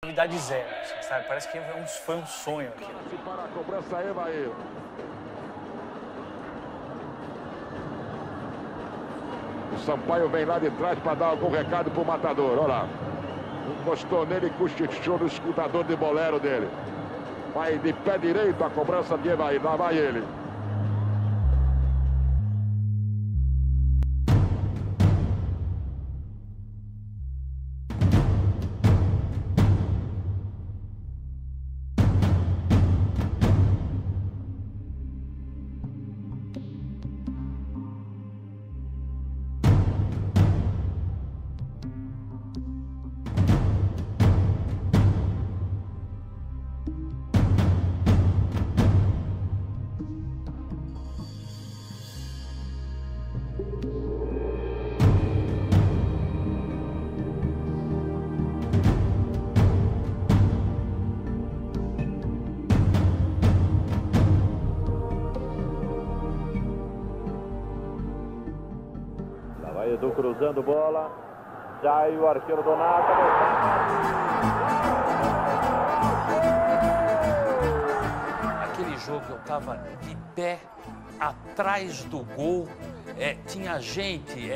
Gravidade zero, assim, sabe? Parece que foi um sonho aqui. Se para a cobrança aí, vai. O Sampaio vem lá de trás para dar algum recado pro matador, olha lá. Encostou nele e cochichou no escutador de bolero dele. Vai de pé direito a cobrança de Evair, lá vai ele. Edu cruzando bola, já o arqueiro Donato. Aquele jogo eu estava de pé atrás do gol, tinha gente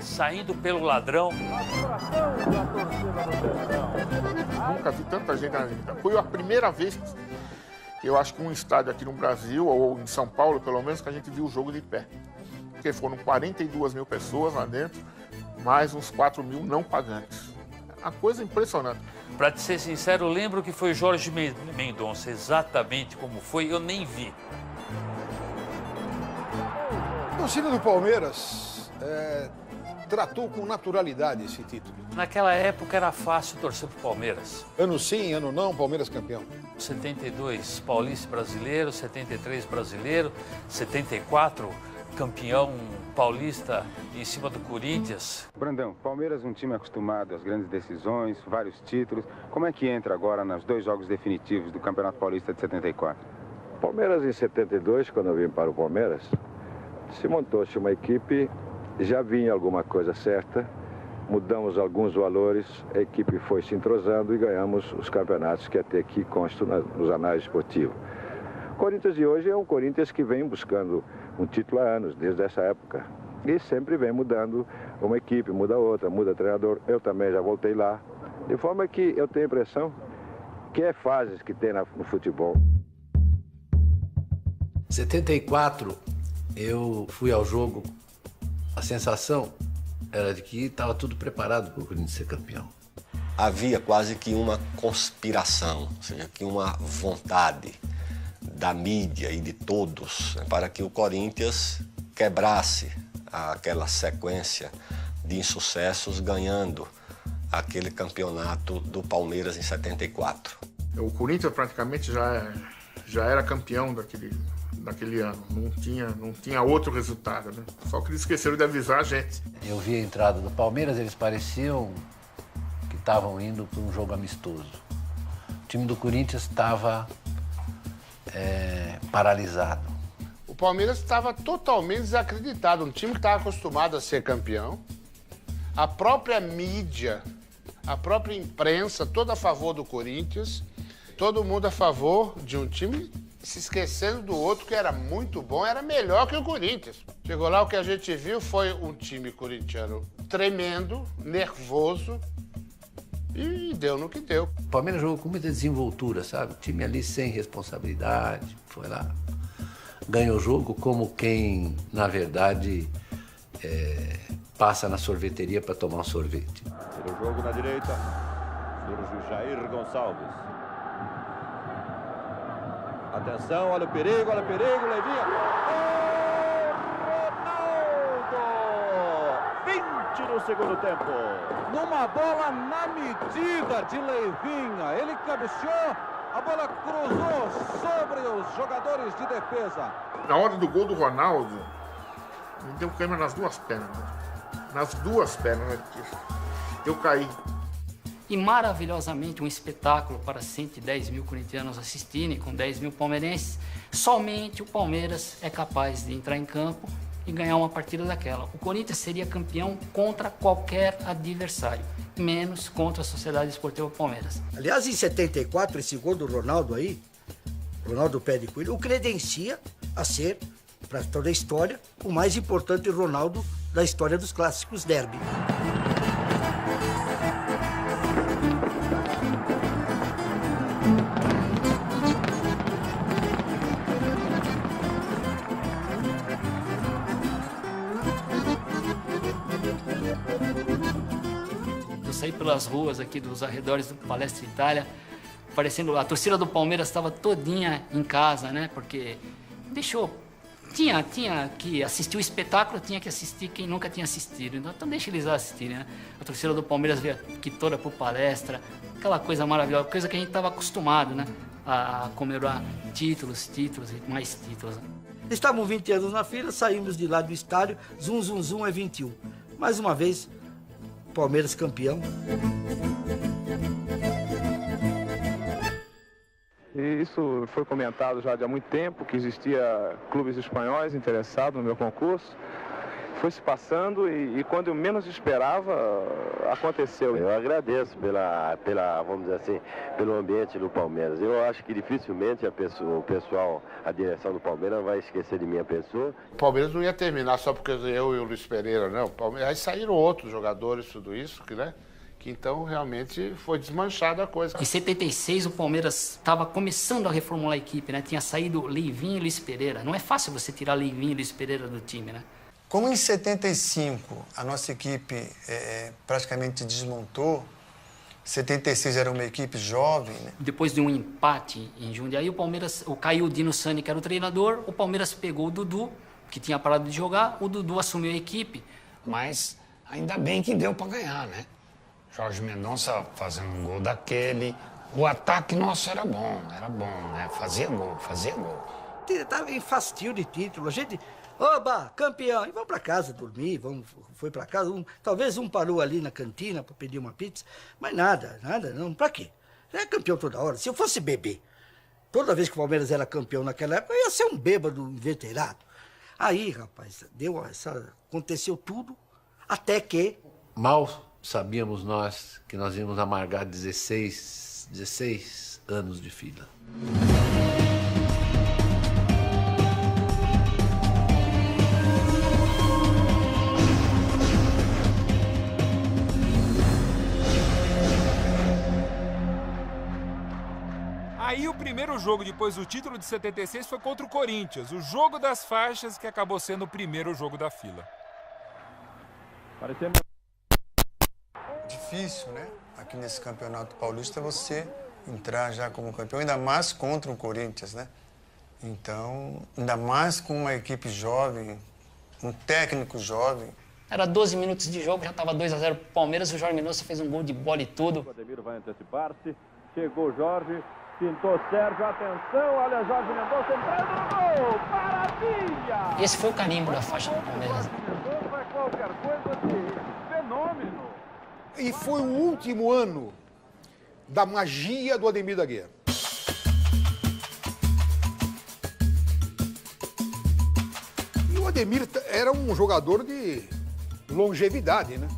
saindo pelo ladrão. Nunca vi tanta gente na vida. Foi a primeira vez que eu acho que um estádio aqui no Brasil, ou em São Paulo pelo menos, que a gente viu o jogo de pé. Porque foram 42 mil pessoas lá dentro, mais uns 4 mil não pagantes. Uma coisa impressionante. Para te ser sincero, eu lembro que foi Jorge Mendonça, exatamente como foi, eu nem vi. A torcida do Palmeiras tratou com naturalidade esse título. Naquela época era fácil torcer pro Palmeiras. Ano sim, ano não, Palmeiras campeão. 72 paulista brasileiro, 73 brasileiro, 74 campeão paulista em cima do Corinthians. Brandão, Palmeiras é um time acostumado às grandes decisões, vários títulos. Como é que entra agora nos 2 jogos definitivos do Campeonato Paulista de 74? Palmeiras em 72, quando eu vim para o Palmeiras, se montou-se uma equipe, já vinha alguma coisa certa, mudamos alguns valores, a equipe foi se entrosando e ganhamos os campeonatos que até aqui constam nos anais esportivos. O Corinthians de hoje é um Corinthians que vem buscando um título há anos, desde essa época. E sempre vem mudando uma equipe, muda outra, muda treinador. Eu também já voltei lá. De forma que eu tenho a impressão que é fases que tem no futebol. Em 74, eu fui ao jogo. A sensação era de que estava tudo preparado para o Corinthians ser campeão. Havia quase que uma conspiração, ou seja, que uma vontade da mídia e de todos, para que o Corinthians quebrasse aquela sequência de insucessos, ganhando aquele campeonato do Palmeiras em 74. O Corinthians praticamente já era campeão daquele ano, não tinha outro resultado, né? Só que eles esqueceram de avisar a gente. Eu vi a entrada do Palmeiras, eles pareciam que estavam indo para um jogo amistoso. O time do Corinthians estava paralisado. O Palmeiras estava totalmente desacreditado, um time que estava acostumado a ser campeão. A própria mídia, a própria imprensa, toda a favor do Corinthians, todo mundo a favor de um time se esquecendo do outro que era muito bom, era melhor que o Corinthians. Chegou lá, o que a gente viu foi um time corintiano tremendo, nervoso, e deu no que deu. O Palmeiras jogou com muita desenvoltura, sabe? O time ali sem responsabilidade, foi lá, ganhou o jogo como quem, na verdade, passa na sorveteria para tomar um sorvete. O jogo na direita, surge o Jair Gonçalves. Atenção, olha o perigo, Levinha. No segundo tempo. Numa bola na medida de Leivinha. Ele cabeceou, a bola cruzou sobre os jogadores de defesa. Na hora do gol do Ronaldo, me deu câimbra nas duas pernas. Nas duas pernas. Eu caí. E maravilhosamente um espetáculo para 110 mil corintianos assistirem, com 10 mil palmeirenses. Somente o Palmeiras é capaz de entrar em campo e ganhar uma partida daquela. O Corinthians seria campeão contra qualquer adversário. menos contra a Sociedade Esportiva Palmeiras. Aliás, em 74, esse gol do Ronaldo aí, Ronaldo Pé de Coelho, o credencia a ser, para toda a história, o mais importante Ronaldo da história dos clássicos derby. Eu saí pelas ruas aqui dos arredores do Palestra Itália, parecendo a torcida do Palmeiras estava todinha em casa, né? Porque tinha que assistir o espetáculo, tinha que assistir quem nunca tinha assistido. Então deixa eles assistirem, né? A torcida do Palmeiras veio aqui toda pro Palestra, aquela coisa maravilhosa, coisa que a gente estava acostumado, né? A comemorar títulos e mais títulos. Estavam 20 anos na fila, saímos de lá do estádio, zum, zum, zum é 21. Mais uma vez, Palmeiras campeão. E isso foi comentado já há muito tempo, que existia clubes espanhóis interessados no meu concurso. Foi se passando e quando eu menos esperava, aconteceu. Eu agradeço vamos dizer assim, pelo ambiente do Palmeiras. Eu acho que dificilmente o pessoal, a direção do Palmeiras vai esquecer de minha pessoa. O Palmeiras não ia terminar só porque eu e o Luiz Pereira, não. Aí saíram outros jogadores, tudo isso, né? Que então realmente foi desmanchada a coisa. Em 76 o Palmeiras estava começando a reformular a equipe, né? Tinha saído Leivinho e Luiz Pereira. Não é fácil você tirar Leivinho e Luiz Pereira do time, né? Como em 75 a nossa equipe praticamente desmontou, 76 era uma equipe jovem, né? Depois de um empate em Jundiaí, o Caio Dino Sani, que era o treinador, o Palmeiras pegou o Dudu, que tinha parado de jogar, o Dudu assumiu a equipe. Mas ainda bem que deu para ganhar, né? Jorge Mendonça fazendo um gol daquele. O ataque nosso era bom, né? Fazia gol. Estava em fastio de título. A gente, oba, campeão, e vamos para casa dormir, foi para casa. Talvez um parou ali na cantina para pedir uma pizza, mas nada, não, para quê? É campeão toda hora. Se eu fosse bebê, toda vez que o Palmeiras era campeão naquela época, eu ia ser um bêbado inveterado. Aí, rapaz, aconteceu tudo, até que... Mal sabíamos nós que nós íamos amargar 16 anos de fila. Aí o primeiro jogo depois do título de 76 foi contra o Corinthians, o jogo das faixas, que acabou sendo o primeiro jogo da fila. Difícil, né? Aqui nesse Campeonato Paulista você entrar já como campeão, ainda mais contra o Corinthians, né? Então, ainda mais com uma equipe jovem, um técnico jovem. Era 12 minutos de jogo, já estava 2-0 pro Palmeiras, o Jorge Mendonça fez um gol de bola e tudo. O Ademir vai antecipar-se, chegou o Jorge, pintou Sérgio, atenção, olha Jorge Mendonça entrando no gol, maravilha! E esse foi o carimbo da faixa do Palmeiras. Mendonça é qualquer coisa de fenômeno. E foi o último ano da magia do Ademir da Guia. E o Ademir era um jogador de longevidade, né?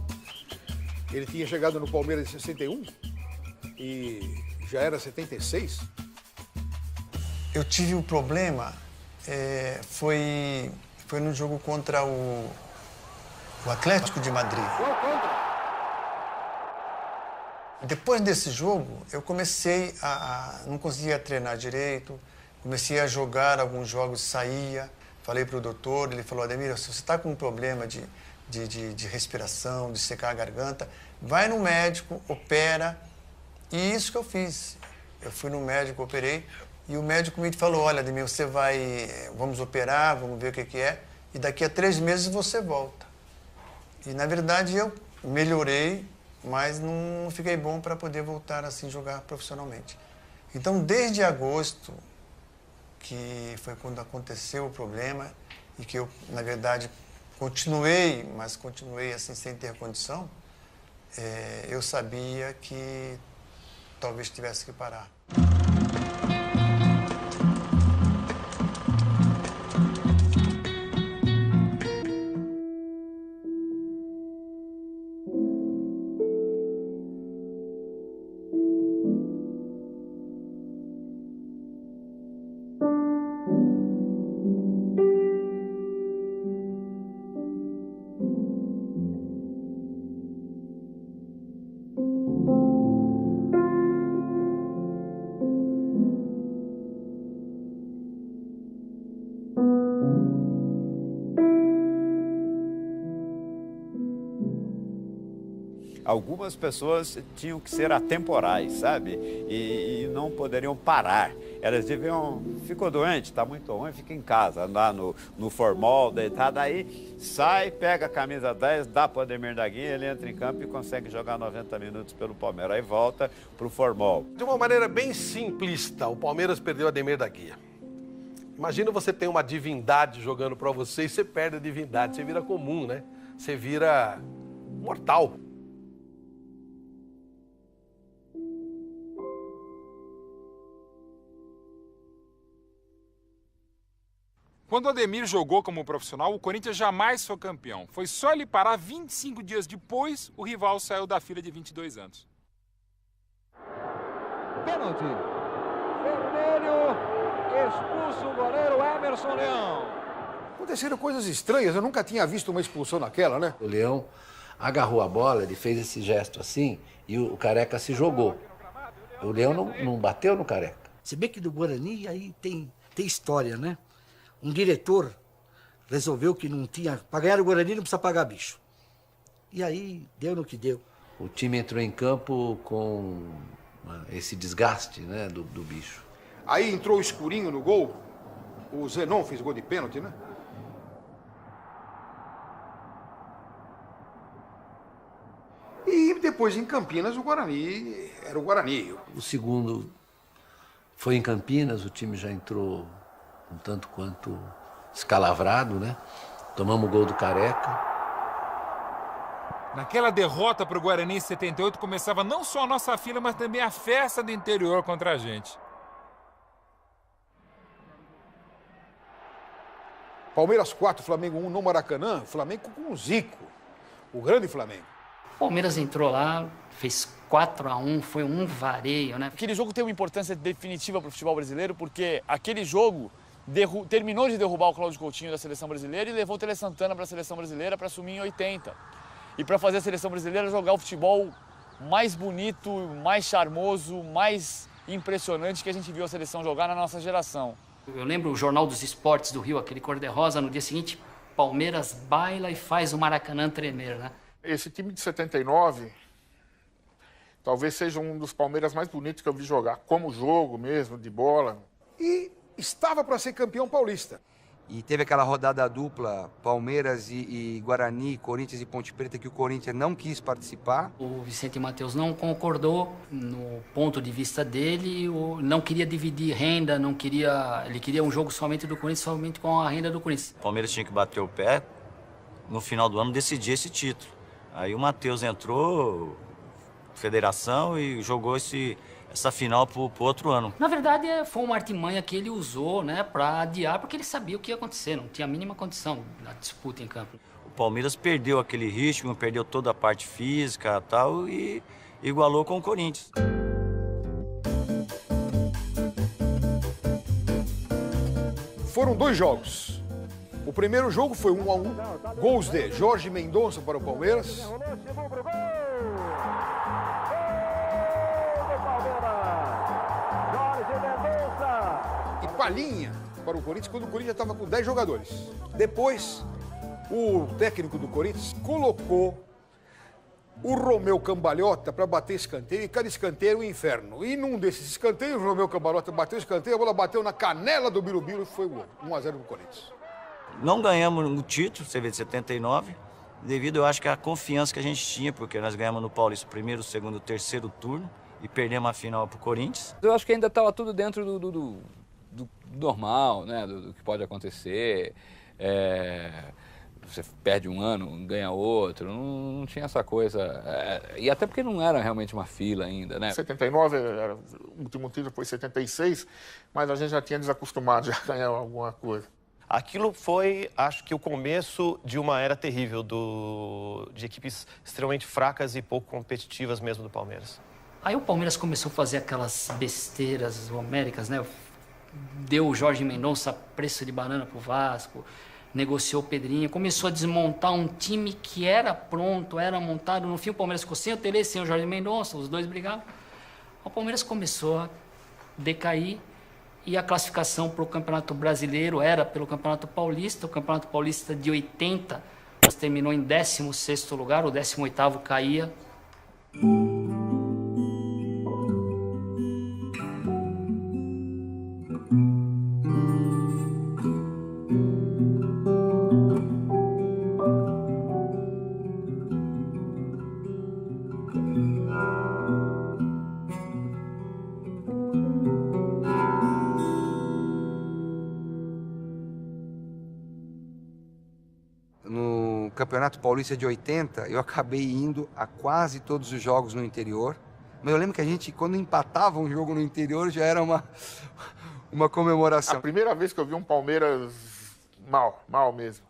Ele tinha chegado no Palmeiras em 61 e já era 76. Eu tive um problema, foi no jogo contra o Atlético de Madrid. Depois desse jogo, eu comecei não conseguia treinar direito, comecei a jogar alguns jogos, saía, falei para o doutor, ele falou, Ademir, se você está com um problema de respiração, de secar a garganta, vai no médico, opera, e isso que eu fiz. Eu fui no médico, operei, e o médico me falou, olha, Ademir, vamos operar, vamos ver o que é, e daqui a 3 meses você volta. E, na verdade, eu melhorei, mas não fiquei bom para poder voltar assim jogar profissionalmente. Então, desde agosto, que foi quando aconteceu o problema e que eu, na verdade, continuei assim sem ter condição, eu sabia que talvez tivesse que parar. algumas pessoas tinham que ser atemporais, sabe? E não poderiam parar. Elas deviam... Ficou doente, está muito ruim, fica em casa, andar no formol, deitado. Aí sai, pega a camisa 10, dá para o Ademir da Guia, ele entra em campo e consegue jogar 90 minutos pelo Palmeiras. Aí volta para o formol. De uma maneira bem simplista, o Palmeiras perdeu o Ademir da Guia. Imagina você tem uma divindade jogando para você e você perde a divindade. Você vira comum, né? Você vira mortal. Quando o Ademir jogou como profissional, o Corinthians jamais foi campeão. Foi só ele parar 25 dias depois, o rival saiu da fila de 22 anos. Pênalti. Vermelho. Expulso o goleiro Emerson Leão. Aconteceram coisas estranhas, eu nunca tinha visto uma expulsão naquela, né? O Leão agarrou a bola, ele fez esse gesto assim e o Careca se jogou. O Leão não bateu no Careca. Se bem que do Guarani aí tem história, né? Um diretor resolveu que não tinha... Para ganhar o Guarani não precisa pagar bicho. E aí deu no que deu. O time entrou em campo com esse desgaste, né, do bicho. Aí entrou o Escurinho no gol. O Zenon fez gol de pênalti, né? E depois em Campinas o Guarani era o Guarani. O segundo foi em Campinas, o time já entrou um tanto quanto escalavrado, né? Tomamos o gol do Careca. Naquela derrota para o Guarani em 78, começava não só a nossa fila, mas também a festa do interior contra a gente. Palmeiras 4, Flamengo 1 no Maracanã, Flamengo com o Zico, o grande Flamengo. O Palmeiras entrou lá, fez 4-1, foi um vareio, né? Aquele jogo tem uma importância definitiva para o futebol brasileiro, porque aquele jogo terminou de derrubar o Cláudio Coutinho da seleção brasileira e levou o Tele Santana para a seleção brasileira para assumir em 80. E para fazer a seleção brasileira jogar o futebol mais bonito, mais charmoso, mais impressionante que a gente viu a seleção jogar na nossa geração. Eu lembro o Jornal dos Esportes do Rio, aquele cor-de-rosa, no dia seguinte, Palmeiras baila e faz o Maracanã tremer, né? Esse time de 79 talvez seja um dos Palmeiras mais bonitos que eu vi jogar, como jogo mesmo, de bola. E estava para ser campeão paulista. E teve aquela rodada dupla, Palmeiras e Guarani, Corinthians e Ponte Preta, que o Corinthians não quis participar. O Vicente Matheus não concordou no ponto de vista dele, não queria dividir renda, ele queria um jogo somente do Corinthians, somente com a renda do Corinthians. O Palmeiras tinha que bater o pé, no final do ano decidir esse título. Aí o Matheus entrou, federação, e jogou essa final pro outro ano. Na verdade, foi uma artimanha que ele usou, né, para adiar, porque ele sabia o que ia acontecer, não tinha a mínima condição da disputa em campo. O Palmeiras perdeu aquele ritmo, perdeu toda a parte física e tal, e igualou com o Corinthians. Foram 2 jogos. O primeiro jogo foi 1-1, gols de Jorge Mendonça para o Palmeiras. E Palhinha para o Corinthians, quando o Corinthians estava com 10 jogadores. Depois, o técnico do Corinthians colocou o Romeu Cambalhota para bater escanteio, e cada escanteio era um inferno. E num desses escanteios, o Romeu Cambalhota bateu o escanteio, a bola bateu na canela do Birubiru e foi o gol. 1-0 do Corinthians. Não ganhamos o título, você vê, de 79, devido, eu acho, que à confiança que a gente tinha, porque nós ganhamos no Paulista o primeiro, o segundo, o terceiro turno e perdemos a final pro Corinthians. Eu acho que ainda estava tudo dentro do normal, né, do que pode acontecer. Você perde um ano, ganha outro, não tinha essa coisa. E até porque não era realmente uma fila ainda, né? 79, o último título foi 76, mas a gente já tinha desacostumado já a ganhar alguma coisa. Aquilo foi, acho que, o começo de uma era terrível de equipes extremamente fracas e pouco competitivas mesmo do Palmeiras. Aí o Palmeiras começou a fazer aquelas besteiras homéricas, né? Deu o Jorge Mendonça a preço de banana pro Vasco, negociou o Pedrinho, começou a desmontar um time que era pronto, era montado. No fim, o Palmeiras ficou sem o Tele, sem o Jorge Mendonça, os dois brigavam. O Palmeiras começou a decair. E a classificação para o Campeonato Brasileiro era pelo Campeonato Paulista. O Campeonato Paulista de 80, nós terminou em 16º lugar, o 18º caía No Campeonato Paulista de 80, eu acabei indo a quase todos os jogos no interior. Mas eu lembro que a gente, quando empatava um jogo no interior, já era uma comemoração. A primeira vez que eu vi um Palmeiras mal mesmo.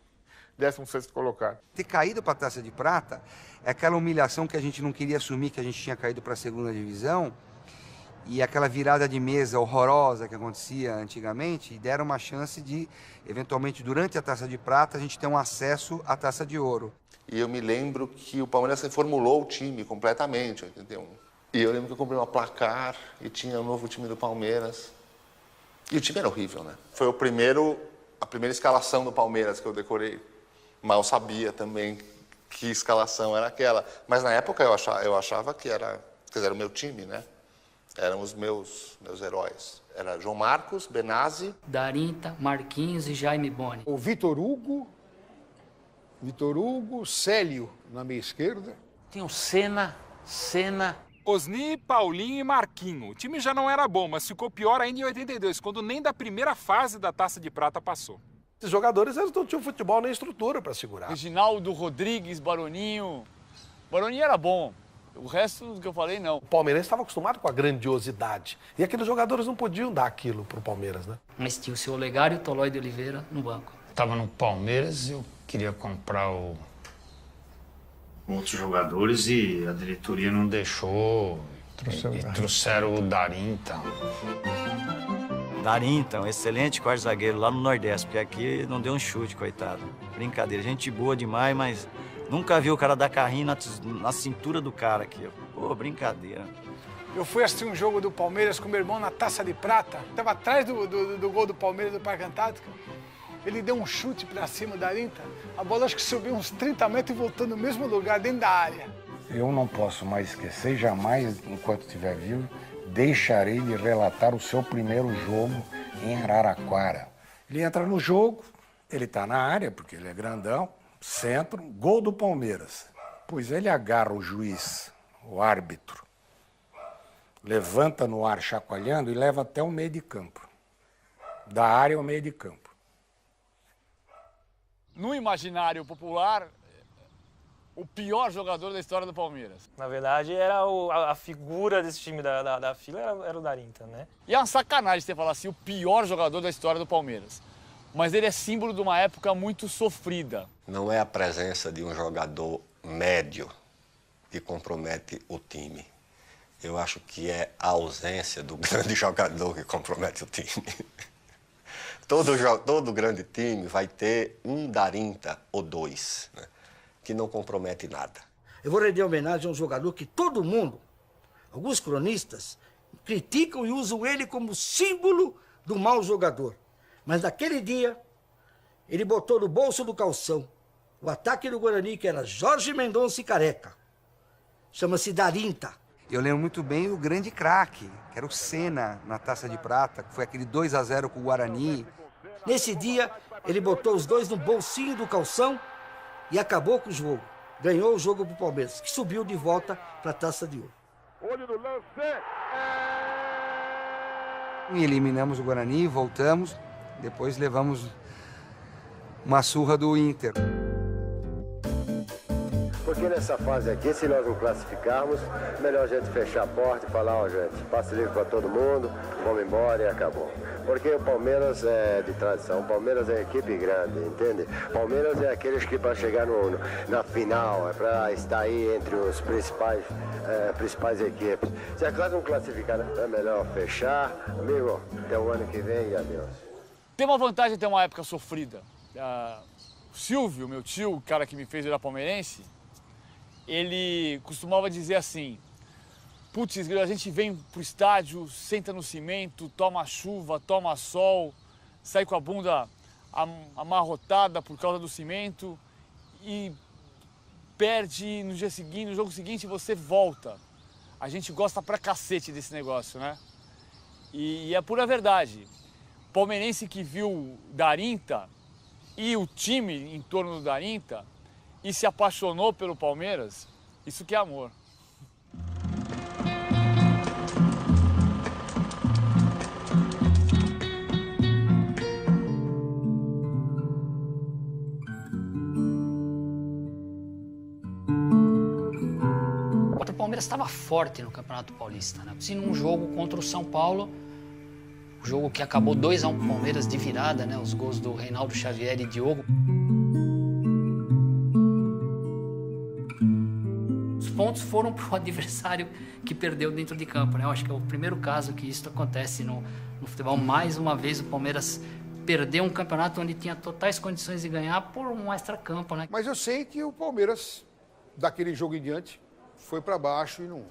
16º colocado. Ter caído para a Taça de Prata é aquela humilhação que a gente não queria assumir, que a gente tinha caído para a 2ª divisão. E aquela virada de mesa horrorosa que acontecia antigamente, e deram uma chance de, eventualmente, durante a Taça de Prata, a gente ter um acesso à Taça de Ouro. E eu me lembro que o Palmeiras reformulou o time completamente, em 81. E eu lembro que eu comprei uma placar e tinha um novo time do Palmeiras. E o time era horrível, né? Foi a primeira escalação do Palmeiras que eu decorei. Mal sabia também que escalação era aquela. Mas na época eu achava que era o meu time, né? Eram os meus heróis. Era João Marcos, Benazzi, Darinta, Marquinhos e Jaime Boni. O Vitor Hugo, Célio na minha esquerda. Tinha o Senna. Osni, Paulinho e Marquinho. O time já não era bom, mas ficou pior ainda em 82, quando nem da primeira fase da Taça de Prata passou. Esses jogadores eles não tinham futebol nem estrutura para segurar. Reginaldo, Rodrigues, Baroninho. Baroninho era bom. O resto do que eu falei, não. O Palmeirense estava acostumado com a grandiosidade. E aqueles jogadores não podiam dar aquilo pro Palmeiras, né? Mas tinha o seu Olegário e o Tolói de Oliveira no banco. Estava no Palmeiras e eu queria comprar outros jogadores e a diretoria não deixou. Trouxeram o Darinta. Darinta, um excelente quarto zagueiro lá no Nordeste, porque aqui não deu um chute, coitado. Brincadeira, gente boa demais, mas nunca vi o cara dar carrinho na cintura do cara aqui. Pô, brincadeira. Eu fui assistir um jogo do Palmeiras com meu irmão na Taça de Prata. Estava atrás do gol do Palmeiras do Parque Antártico. Ele deu um chute para cima da Darinta. A bola acho que subiu uns 30 metros e voltou no mesmo lugar, dentro da área. Eu não posso mais esquecer, jamais, enquanto estiver vivo, deixarei de relatar o seu primeiro jogo em Araraquara. Ele entra no jogo, ele está na área, porque ele é grandão, centro, gol do Palmeiras. Pois ele agarra o juiz, o árbitro, levanta no ar chacoalhando e leva até o meio de campo. Da área ao meio de campo. No imaginário popular, o pior jogador da história do Palmeiras. Na verdade, era a figura desse time da fila era o Darinta, né? E é uma sacanagem você falar assim, o pior jogador da história do Palmeiras. Mas ele é símbolo de uma época muito sofrida. Não é a presença de um jogador médio que compromete o time. Eu acho que é a ausência do grande jogador que compromete o time. Todo grande time vai ter um Darinta ou dois, né, que não compromete nada. Eu vou render homenagem a um jogador que todo mundo, alguns cronistas, criticam e usam ele como símbolo do mau jogador. Mas naquele dia, ele botou no bolso do calção o ataque do Guarani, que era Jorge Mendonça e Careca. Chama-se Darinta. Eu lembro muito bem o grande craque, que era o Senna na Taça de Prata, que foi aquele 2-0 com o Guarani. Nesse dia, ele botou os dois no bolsinho do calção e acabou com o jogo. Ganhou o jogo pro Palmeiras, que subiu de volta para a Taça de Ouro. Olho no lance. E eliminamos o Guarani, voltamos, depois levamos uma surra do Inter. Porque nessa fase aqui, se nós não classificarmos, melhor a gente fechar a porta e falar, ó, gente, passe livre para todo mundo, vamos embora e acabou. Porque o Palmeiras é de tradição, o Palmeiras é equipe grande, entende? O Palmeiras é aqueles que para chegar na final, é para estar aí entre os principais equipes. Se a classe não classificar, é melhor fechar. Amigo, até o ano que vem e adeus. Tem uma vantagem de ter uma época sofrida. O Silvio, meu tio, o cara que me fez virar palmeirense, ele costumava dizer assim, putz, a gente vem pro estádio, senta no cimento, toma chuva, toma sol, sai com a bunda amarrotada por causa do cimento e perde no dia seguinte, no jogo seguinte você volta. A gente gosta pra cacete desse negócio, né? E é pura verdade. Palmeirense que viu Darinta e o time em torno do Darinta e se apaixonou pelo Palmeiras, isso que é amor. O Palmeiras estava forte no Campeonato Paulista, né? Se num jogo contra o São Paulo, o jogo que acabou 2-1 pro Palmeiras de virada, né? Os gols do Reinaldo Xavier e Diogo. Os pontos foram pro adversário que perdeu dentro de campo, né? Eu acho que é o primeiro caso que isso acontece no futebol. Mais uma vez o Palmeiras perdeu um campeonato onde tinha totais condições de ganhar por um extracampo, né? Mas eu sei que o Palmeiras, daquele jogo em diante, foi para baixo e não...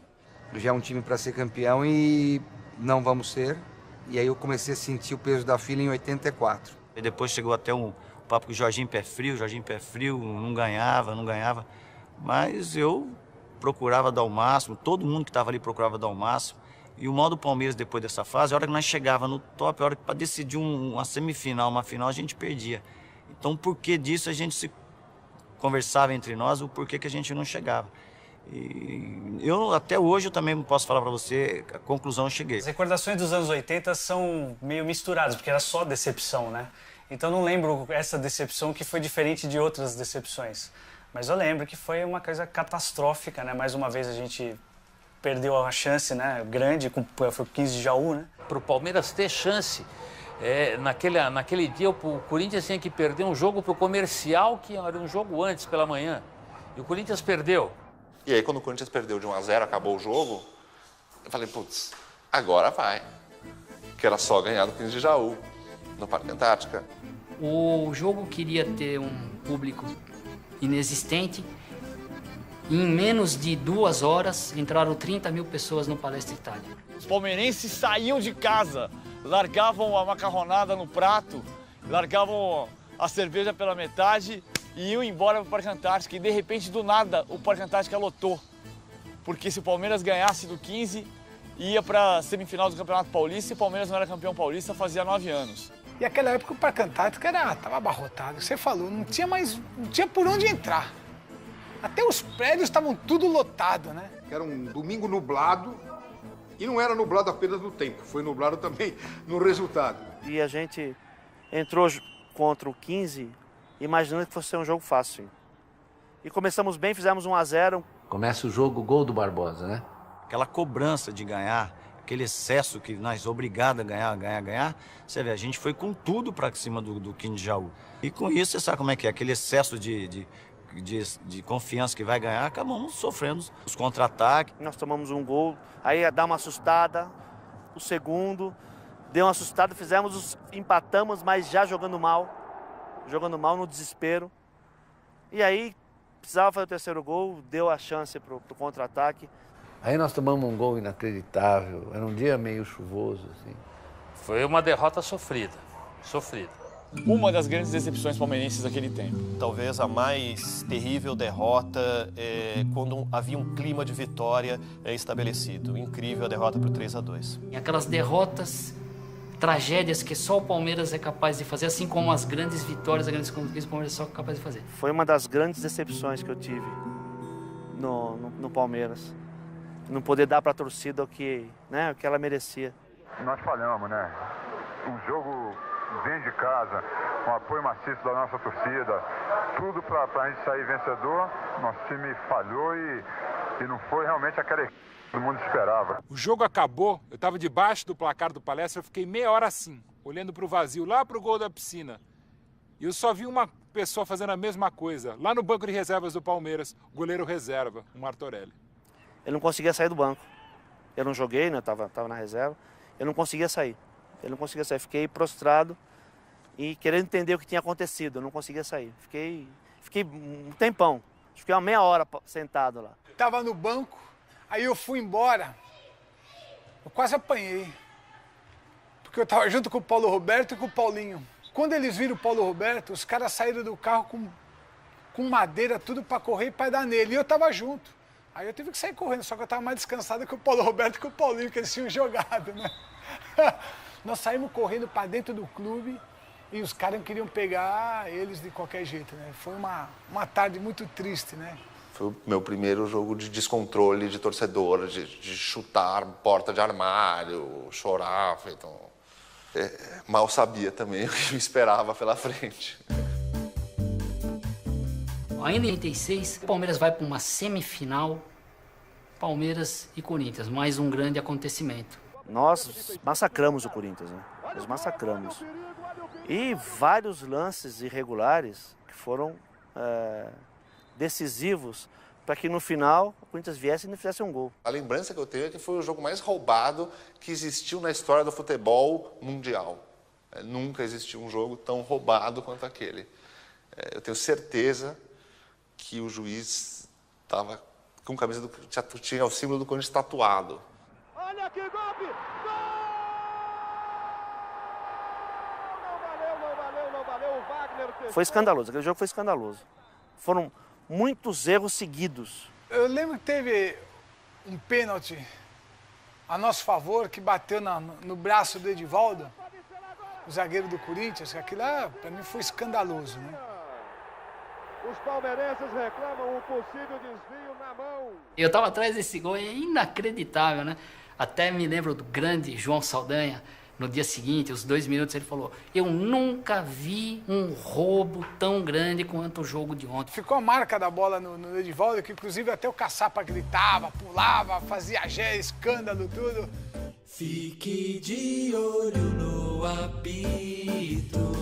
Já é um time para ser campeão e não vamos ser. E aí eu comecei a sentir o peso da fila em 84. E depois chegou até um papo com o Jorginho Pé Frio, não ganhava. Mas eu procurava dar o máximo, todo mundo que estava ali procurava dar o máximo. E o mal do Palmeiras depois dessa fase, a hora que nós chegava no top, a hora que para decidir uma semifinal, uma final, a gente perdia. Então, por que disso a gente se conversava entre nós, o porquê que a gente não chegava. E eu, até hoje, eu também posso falar para você a conclusão eu cheguei. As recordações dos anos 80 são meio misturadas, porque era só decepção, né? Então não lembro essa decepção que foi diferente de outras decepções. Mas eu lembro que foi uma coisa catastrófica, né? Mais uma vez a gente perdeu a chance, né? Grande, foi o 15 de Jaú, né? Para o Palmeiras ter chance, naquele dia o Corinthians tinha que perder um jogo para o Comercial, que era um jogo antes, pela manhã. E o Corinthians perdeu. E aí, quando o Corinthians perdeu de 1-0, acabou o jogo, eu falei, putz, agora vai. Que era só ganhar do 15 de Jaú, no Parque Antártica. O jogo queria ter um público inexistente. Em menos de 2 horas, entraram 30 mil pessoas no Palestra Itália. Os palmeirenses saíam de casa, largavam a macarronada no prato, largavam a cerveja pela metade e iam embora para o Parque Antártica. E de repente, do nada, o Parque Antártica lotou. Porque se o Palmeiras ganhasse do 15, ia para a semifinal do Campeonato Paulista e o Palmeiras não era campeão paulista fazia 9 anos. E naquela época o Parque Antártica estava abarrotado. Você falou, não tinha por onde entrar. Até os prédios estavam tudo lotado, né? Era um domingo nublado e não era nublado apenas no tempo, foi nublado também no resultado. E a gente entrou contra o 15 imaginando que fosse ser um jogo fácil. E começamos bem, fizemos 1-0. Começa o jogo, gol do Barbosa, né? Aquela cobrança de ganhar, aquele excesso que nós obrigados a ganhar, você vê, a gente foi com tudo para cima do 15 de Jaú. E com isso, você sabe como é que é, aquele excesso de confiança que vai ganhar, acabamos sofrendo os contra-ataques. Nós tomamos um gol, aí dá uma assustada, o segundo, deu uma assustada, empatamos, mas já jogando mal no desespero. E aí, precisava fazer o terceiro gol, deu a chance pro contra-ataque. Aí nós tomamos um gol inacreditável, era um dia meio chuvoso, assim. Foi uma derrota sofrida. Uma das grandes decepções palmeirenses daquele tempo. Talvez a mais terrível derrota quando havia um clima de vitória estabelecido. Incrível a derrota por 3-2. E aquelas derrotas, tragédias que só o Palmeiras é capaz de fazer, assim como as grandes vitórias, as grandes conquistas, o Palmeiras é só capaz de fazer. Foi uma das grandes decepções que eu tive no Palmeiras. Não poder dar para a torcida o que ela merecia. Nós falhamos, né? Um jogo dentro de casa, com apoio maciço da nossa torcida, tudo para a gente sair vencedor. Nosso time falhou e não foi realmente aquela que todo mundo esperava. O jogo acabou, eu estava debaixo do placar do Palestra, eu fiquei meia hora assim, olhando para o vazio, lá para o gol da piscina. E eu só vi uma pessoa fazendo a mesma coisa, lá no banco de reservas do Palmeiras, o goleiro reserva, o Martorelli. Eu não conseguia sair do banco. Eu não joguei, né? Tava na reserva. Eu não conseguia sair. Fiquei prostrado e querendo entender o que tinha acontecido. Eu não conseguia sair. Fiquei um tempão. Fiquei uma meia hora sentado lá. Tava no banco, aí eu fui embora. Eu quase apanhei. Porque eu tava junto com o Paulo Roberto e com o Paulinho. Quando eles viram o Paulo Roberto, os caras saíram do carro com com madeira, tudo para correr e para dar nele. E eu tava junto. Aí eu tive que sair correndo, só que eu tava mais descansado que o Paulo Roberto e que o Paulinho, que eles tinham jogado, né? Nós saímos correndo para dentro do clube e os caras queriam pegar eles de qualquer jeito, né? Foi uma tarde muito triste, né? Foi o meu primeiro jogo de descontrole de torcedor, de chutar porta de armário, chorar. Então, mal sabia também o que me esperava pela frente. Ainda em 86, o Palmeiras vai para uma semifinal, Palmeiras e Corinthians, mais um grande acontecimento. Nós massacramos o Corinthians, né? Nós massacramos. E vários lances irregulares que foram decisivos para que no final o Corinthians viesse e não fizesse um gol. A lembrança que eu tenho é que foi o jogo mais roubado que existiu na história do futebol mundial. Nunca existiu um jogo tão roubado quanto aquele. Eu tenho certeza que o juiz estava com camisa do... tinha o símbolo do Corinthians tatuado. Olha que golpe! Não valeu, o Wagner... Foi escandaloso, aquele jogo foi escandaloso. Foram muitos erros seguidos. Eu lembro que teve um pênalti a nosso favor, que bateu no braço do Edivaldo, o zagueiro do Corinthians, que aquilo lá, para mim, foi escandaloso, né? Os palmeirenses reclamam um possível desvio na mão. Eu estava atrás desse gol, é inacreditável, né? Até me lembro do grande João Saldanha, no dia seguinte, os 2 minutos, ele falou: eu nunca vi um roubo tão grande quanto o jogo de ontem. Ficou a marca da bola no Edivaldo, que inclusive até o caçapa gritava, pulava, fazia escândalo, tudo. Fique de olho no apito,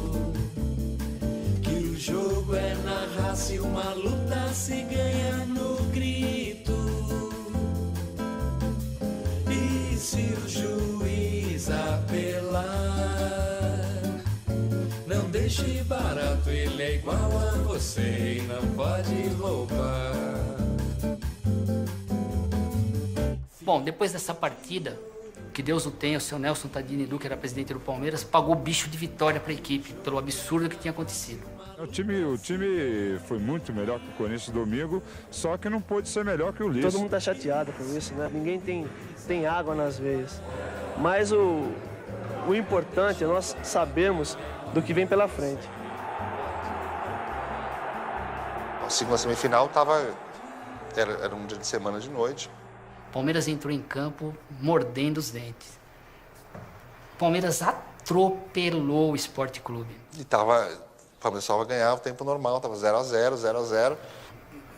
que o jogo é na raça e uma luta se ganha no grito. E se o juiz apelar, não deixe barato, ele é igual a você e não pode roubar. Bom, depois dessa partida, que Deus o tenha, o seu Nelson Tadini Du, que era presidente do Palmeiras, pagou bicho de vitória para a equipe, pelo absurdo que tinha acontecido. O time foi muito melhor que o Corinthians domingo, só que não pôde ser melhor que o Lício. Todo mundo tá chateado com isso, né? Ninguém tem água nas veias. Mas o importante é nós sabermos do que vem pela frente. A segunda semifinal era um dia de semana de noite. O Palmeiras entrou em campo mordendo os dentes. O Palmeiras atropelou o Sport Clube. E o Palmeiras só ganhar o tempo normal, tava 0-0, 0-0.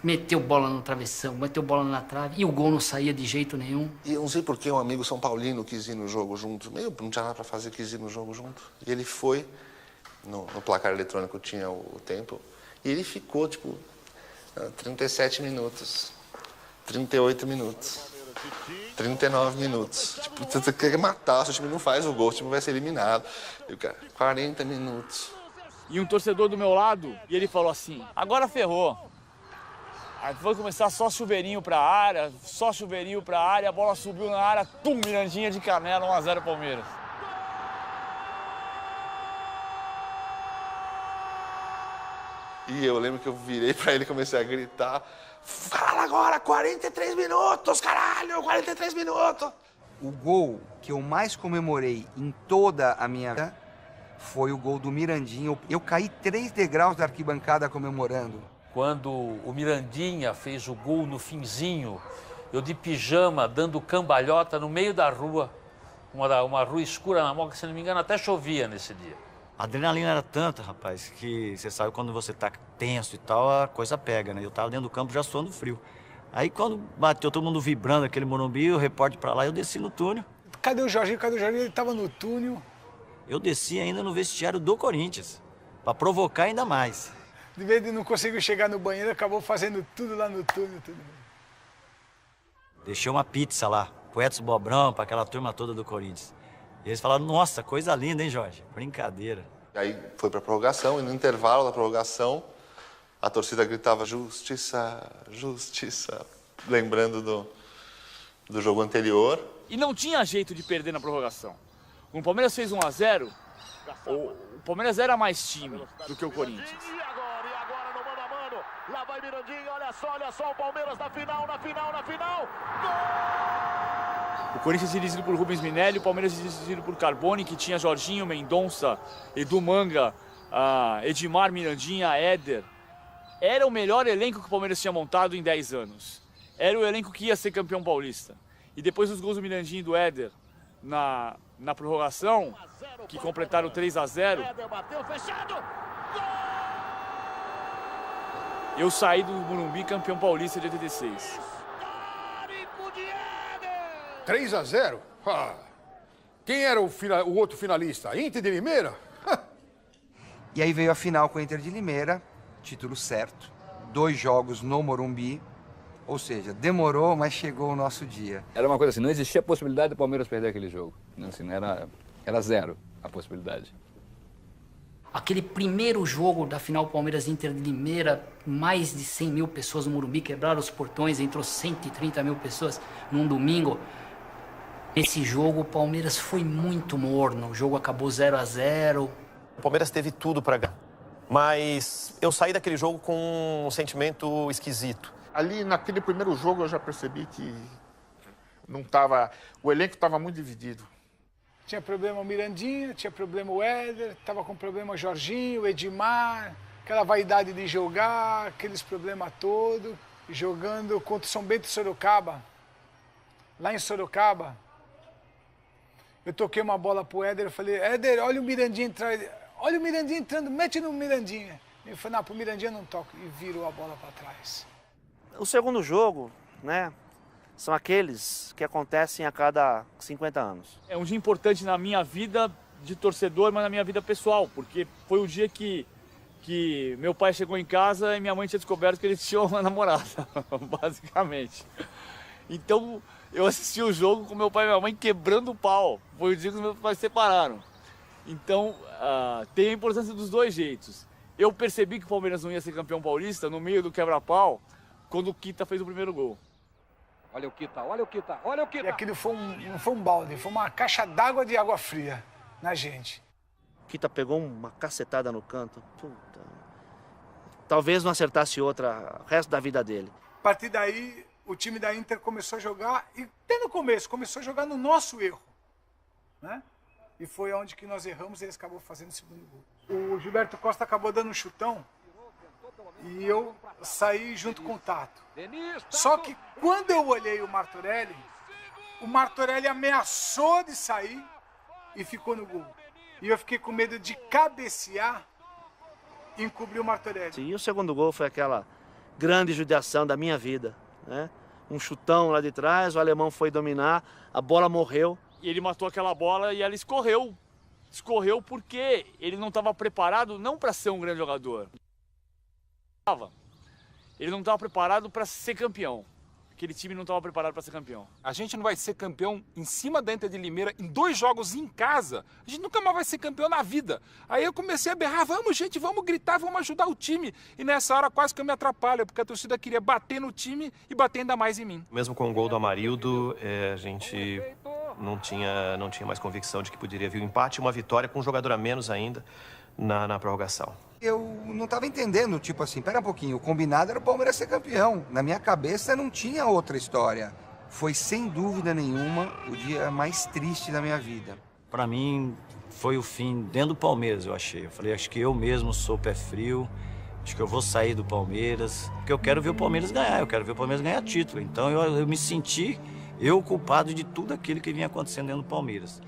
Meteu bola no travessão, meteu bola na trave e o gol não saía de jeito nenhum. E eu não sei por que um amigo São Paulino quis ir no jogo junto. Não tinha nada para fazer, quis ir no jogo junto. E ele foi, no placar eletrônico tinha o tempo, e ele ficou, 37 minutos, 38 minutos, 39 minutos. Você quer matar, se o time não faz o gol, o time vai ser eliminado. E o cara, 40 minutos. E um torcedor do meu lado, e ele falou assim: agora ferrou. Aí foi começar só chuveirinho pra área, a bola subiu na área, Mirandinha de canela, 1-0 Palmeiras. E eu lembro que eu virei pra ele e comecei a gritar: fala agora, 43 minutos, caralho, 43 minutos. O gol que eu mais comemorei em toda a minha vida foi o gol do Mirandinha. Eu caí 3 degraus da arquibancada comemorando. Quando o Mirandinha fez o gol no finzinho, eu de pijama, dando cambalhota no meio da rua, uma rua escura na Moca, se não me engano, até chovia nesse dia. A adrenalina era tanta, rapaz, que você sabe quando você tá tenso e tal, a coisa pega, né? Eu tava dentro do campo já suando frio. Aí quando bateu todo mundo vibrando aquele Morumbi, o repórter pra lá, eu desci no túnel. Cadê o Jorginho? Ele tava no túnel. Eu desci ainda no vestiário do Corinthians, pra provocar ainda mais. De vez de não conseguir chegar no banheiro, acabou fazendo tudo lá no túnel. Tudo. Deixei uma pizza lá, pro Edson Bobrão, pra aquela turma toda do Corinthians. E eles falaram: nossa, coisa linda, hein, Jorge? Brincadeira. Aí foi pra prorrogação, e no intervalo da prorrogação, a torcida gritava: justiça, justiça, lembrando do jogo anterior. E não tinha jeito de perder na prorrogação. Quando o Palmeiras fez 1-0, o Palmeiras era mais time do que o Corinthians. vai Mirandinha, olha só o Palmeiras na final. O Corinthians dirigido por Rubens Minelli, o Palmeiras dirigido por Carboni, que tinha Jorginho, Mendonça, Edu Manga, Edmar, Mirandinha, Éder. Era o melhor elenco que o Palmeiras tinha montado em 10 anos. Era o elenco que ia ser campeão paulista. E depois dos gols do Mirandinha e do Éder na prorrogação, que completaram 3-0, eu saí do Morumbi campeão paulista de 86. 3-0? Quem era o outro finalista? Inter de Limeira? E aí veio a final com a Inter de Limeira, título certo, 2 jogos no Morumbi, ou seja, demorou, mas chegou o nosso dia. Era uma coisa assim, não existia a possibilidade do Palmeiras perder aquele jogo. Assim, era zero a possibilidade. Aquele primeiro jogo da final Palmeiras-Inter de Limeira, mais de 100 mil pessoas no Morumbi, quebraram os portões, entrou 130 mil pessoas num domingo. Esse jogo o Palmeiras foi muito morno, o jogo acabou 0-0. O Palmeiras teve tudo para ganhar, mas eu saí daquele jogo com um sentimento esquisito. Ali naquele primeiro jogo eu já percebi que não tava, o elenco estava muito dividido. Tinha problema o Mirandinha, tinha problema o Éder, tava com problema o Jorginho, o Edmar, aquela vaidade de jogar, aqueles problemas todos, jogando contra o São Bento e Sorocaba. Lá em Sorocaba, eu toquei uma bola pro Éder, eu falei, Éder, olha o Mirandinha entrar, olha o Mirandinha entrando, mete no Mirandinha. Ele falou, não, pro Mirandinha não toco, e virou a bola para trás. O segundo jogo, né, são aqueles que acontecem a cada 50 anos. É um dia importante na minha vida de torcedor, mas na minha vida pessoal, porque foi o dia que meu pai chegou em casa e minha mãe tinha descoberto que ele tinha uma namorada, basicamente. Então, eu assisti o jogo com meu pai e minha mãe quebrando o pau. Foi o dia que os meus pais se separaram. Então, tem a importância dos dois jeitos. Eu percebi que o Palmeiras não ia ser campeão paulista no meio do quebra-pau, quando o Kita fez o primeiro gol. Olha o Kita, olha o Kita, olha o Kita. E aquilo não foi um balde, foi uma caixa d'água de água fria na gente. O Kita pegou uma cacetada no canto. Puta. Talvez não acertasse outra o resto da vida dele. A partir daí, o time da Inter começou a jogar, e até no começo, começou a jogar no nosso erro, né? E foi onde que nós erramos e eles acabou fazendo o segundo gol. O Gilberto Costa acabou dando um chutão e eu saí junto com o Tato. Só que quando eu olhei o Martorelli ameaçou de sair e ficou no gol. E eu fiquei com medo de cabecear e encobrir o Martorelli. E o segundo gol foi aquela grande judiação da minha vida, né? Um chutão lá de trás, o alemão foi dominar, a bola morreu. E ele matou aquela bola e ela escorreu. Escorreu porque ele não estava preparado não para ser um grande jogador. Ele não estava preparado para ser campeão. Aquele time não estava preparado para ser campeão. A gente não vai ser campeão em cima da Inter de Limeira em 2 jogos em casa. A gente nunca mais vai ser campeão na vida. Aí eu comecei a berrar, vamos gente, vamos gritar, vamos ajudar o time. E nessa hora quase que eu me atrapalho, porque a torcida queria bater no time e bater ainda mais em mim. Mesmo com o gol do Amarildo, a gente não tinha mais convicção de que poderia vir um empate e uma vitória com um jogador a menos ainda na prorrogação. Eu não estava entendendo, tipo assim, pera um pouquinho, o combinado era o Palmeiras ser campeão. Na minha cabeça não tinha outra história. Foi, sem dúvida nenhuma, o dia mais triste da minha vida. Para mim, foi o fim dentro do Palmeiras, eu achei. Eu falei, acho que eu mesmo sou pé frio, acho que eu vou sair do Palmeiras, porque eu quero ver o Palmeiras ganhar, eu quero ver o Palmeiras ganhar título. Então eu me senti, culpado de tudo aquilo que vinha acontecendo dentro do Palmeiras.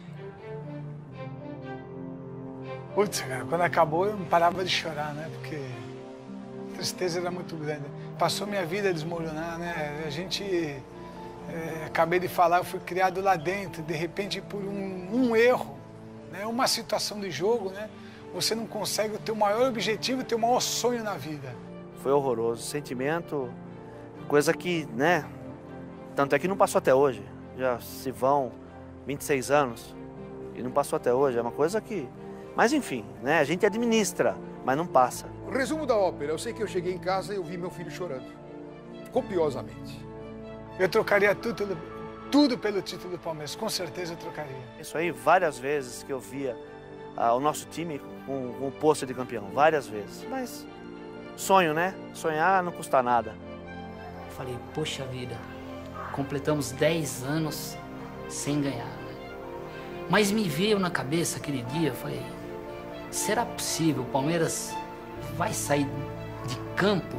Putz, cara, quando acabou eu não parava de chorar, né? Porque a tristeza era muito grande. Passou minha vida a desmoronar, né? A gente, acabei de falar, eu fui criado lá dentro, de repente por um erro, né? Uma situação de jogo, né? Você não consegue o teu maior objetivo, o teu maior sonho na vida. Foi horroroso, sentimento, coisa que, né? Tanto é que não passou até hoje. Já se vão 26 anos e não passou até hoje. É uma coisa que... Mas enfim, né? A gente administra, mas não passa. O resumo da ópera, eu sei que eu cheguei em casa e eu vi meu filho chorando. Copiosamente. Eu trocaria tudo pelo título do Palmeiras, com certeza eu trocaria. Isso aí, várias vezes que eu via o nosso time com o posto de campeão, várias vezes. Mas sonho, né? Sonhar não custa nada. Falei, poxa vida, completamos 10 anos sem ganhar, né? Mas me veio na cabeça aquele dia, eu falei, será possível? O Palmeiras vai sair de campo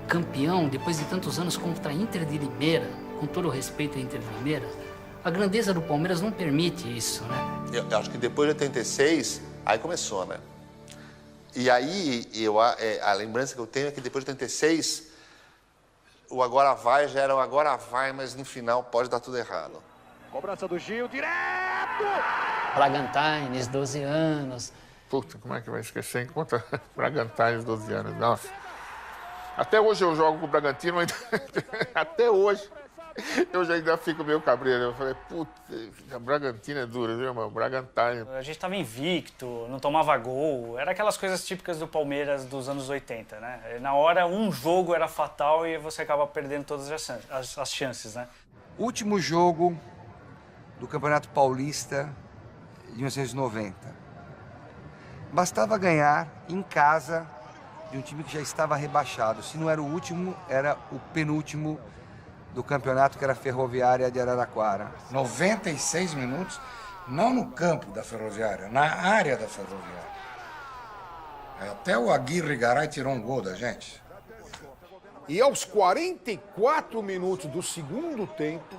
campeão depois de tantos anos contra a Inter de Limeira, com todo o respeito à Inter de Limeira? A grandeza do Palmeiras não permite isso, né? Eu acho que depois de 86, aí começou, né? E aí, a lembrança que eu tenho é que depois de 86, o agora vai já era o agora vai, mas no final pode dar tudo errado. Cobrança do Gil, direto! Bragantines, 12 anos. Puta, como é que vai esquecer? Contra Bragantines, 12 anos. Nossa. Até hoje eu jogo com o Bragantino, ainda... até hoje. Eu já ainda fico meio cabreiro. Eu falei, puta, a Bragantino é dura, viu, irmão? Bragantine. A gente tava invicto, não tomava gol. Era aquelas coisas típicas do Palmeiras dos anos 80, né? Na hora, um jogo era fatal e você acaba perdendo todas as chances, né? Último jogo do Campeonato Paulista de 1990. Bastava ganhar em casa de um time que já estava rebaixado. Se não era o último, era o penúltimo do campeonato, que era a Ferroviária de Araraquara. 96 minutos, não no campo da Ferroviária, na área da Ferroviária. Até o Aguirre Garay tirou um gol da gente. E aos 44 minutos do segundo tempo,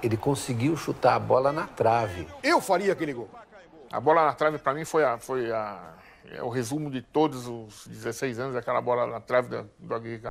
ele conseguiu chutar a bola na trave. eu faria aquele gol. A bola na trave, para mim, foi o resumo de todos os 16 anos, aquela bola na trave do Aguirre.